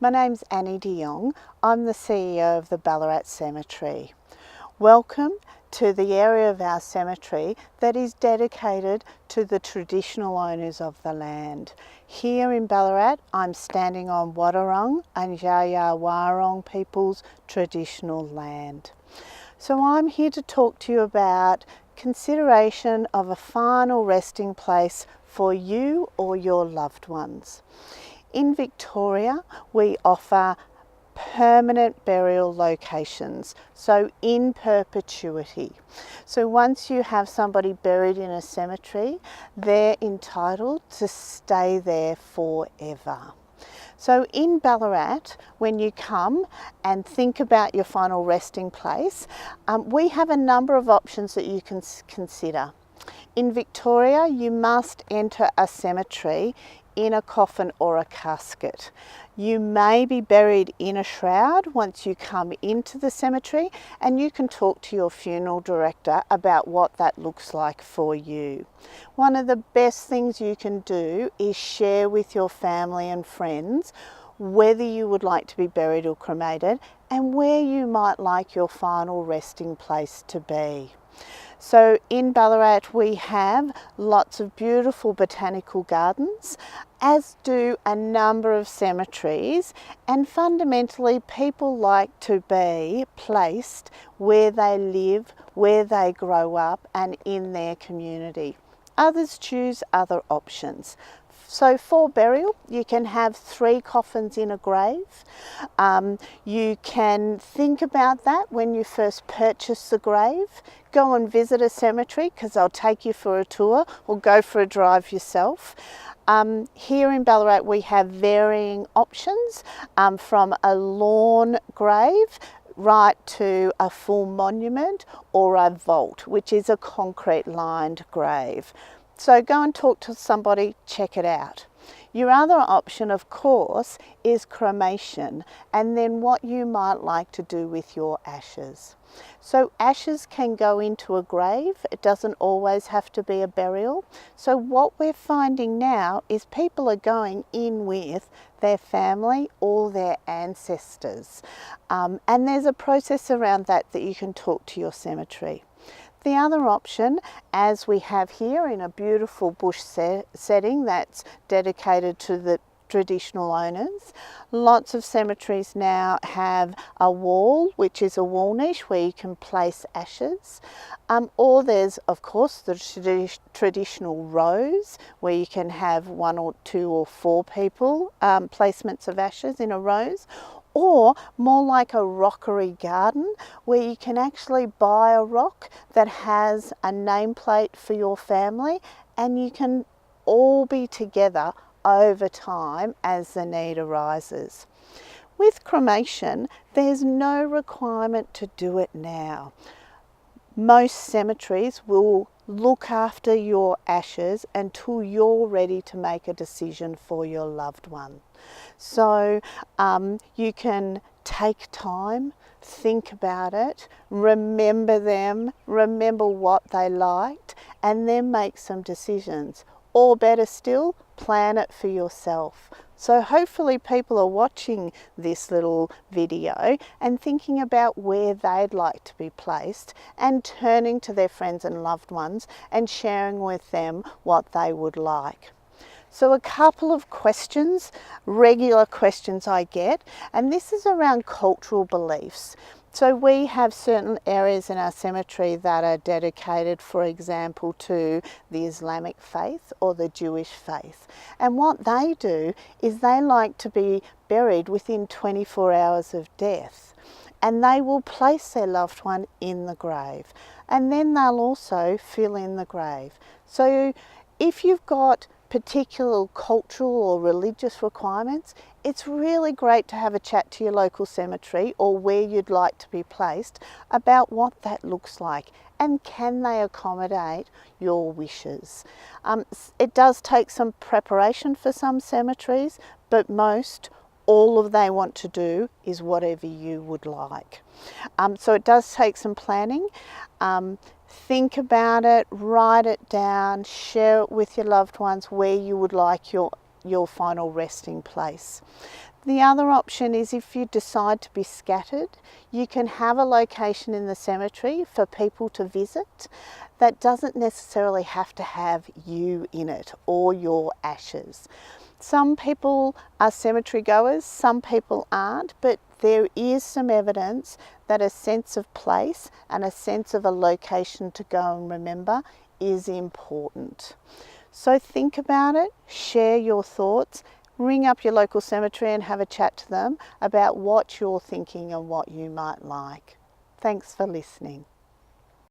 My name's Annie de Jong. I'm the CEO of the Ballarat Cemetery. Welcome to the area of our cemetery that is dedicated to the traditional owners of the land. Here in Ballarat, I'm standing on Wadawurrung and Dja Dja Wurrung people's traditional land. So I'm here to talk to you about consideration of a final resting place for you or your loved ones. In Victoria, we offer permanent burial locations, so in perpetuity. So once you have somebody buried in a cemetery, they're entitled to stay there forever. So in Ballarat, when you come and think about your final resting place, we have a number of options that you can consider. In Victoria, you must enter a cemetery in a coffin or a casket. You may be buried in a shroud once you come into the cemetery, and you can talk to your funeral director about what that looks like for you. One of the best things you can do is share with your family and friends whether you would like to be buried or cremated and where you might like your final resting place to be. So in Ballarat we have lots of beautiful botanical gardens, as do a number of cemeteries, and fundamentally people like to be placed where they live, where they grow up and in their community. Others choose other options. So for burial, you can have 3 coffins in a grave. You can think about that when you first purchase the grave. Go and visit a cemetery because they'll take you for a tour, or go for a drive yourself. Here in Ballarat we have varying options, from a lawn grave right to a full monument or a vault, which is a concrete lined grave. So go and talk to somebody, check it out. Your other option, of course, is cremation, and then what you might like to do with your ashes. So ashes can go into a grave. It doesn't always have to be a burial. So what we're finding now is people are going in with their family or their ancestors. And there's a process around that you can talk to your cemetery. The other option, as we have here in a beautiful bush setting that's dedicated to the traditional owners, lots of cemeteries now have a wall, which is a wall niche where you can place ashes. Or there's, of course, the traditional rows where you can have 1 or 2 or 4 people, placements of ashes in a rows. Or more like a rockery garden where you can actually buy a rock that has a nameplate for your family, and you can all be together over time as the need arises. With cremation, there's no requirement to do it now. Most cemeteries will look after your ashes until you're ready to make a decision for your loved one. So you can take time, think about it, remember them, remember what they liked, and then make some decisions. Or better still, plan it for yourself. So hopefully people are watching this little video and thinking about where they'd like to be placed, and turning to their friends and loved ones and sharing with them what they would like. So a couple of questions, regular questions I get, and this is around cultural beliefs. So we have certain areas in our cemetery that are dedicated, for example, to the Islamic faith or the Jewish faith. And what they do is they like to be buried within 24 hours of death. And they will place their loved one in the grave. And then they'll also fill in the grave. So if you've got particular cultural or religious requirements, it's really great to have a chat to your local cemetery or where you'd like to be placed about what that looks like, and can they accommodate your wishes. It does take some preparation for some cemeteries, but most, all they want to do is whatever you would like. So it does take some planning. Think about it, write it down, share it with your loved ones where you would like your final resting place. The other option is if you decide to be scattered, you can have a location in the cemetery for people to visit that doesn't necessarily have to have you in it or your ashes. Some people are cemetery goers, some people aren't, but there is some evidence that a sense of place and a sense of a location to go and remember is important. So think about it, share your thoughts, ring up your local cemetery and have a chat to them about what you're thinking and what you might like. Thanks for listening.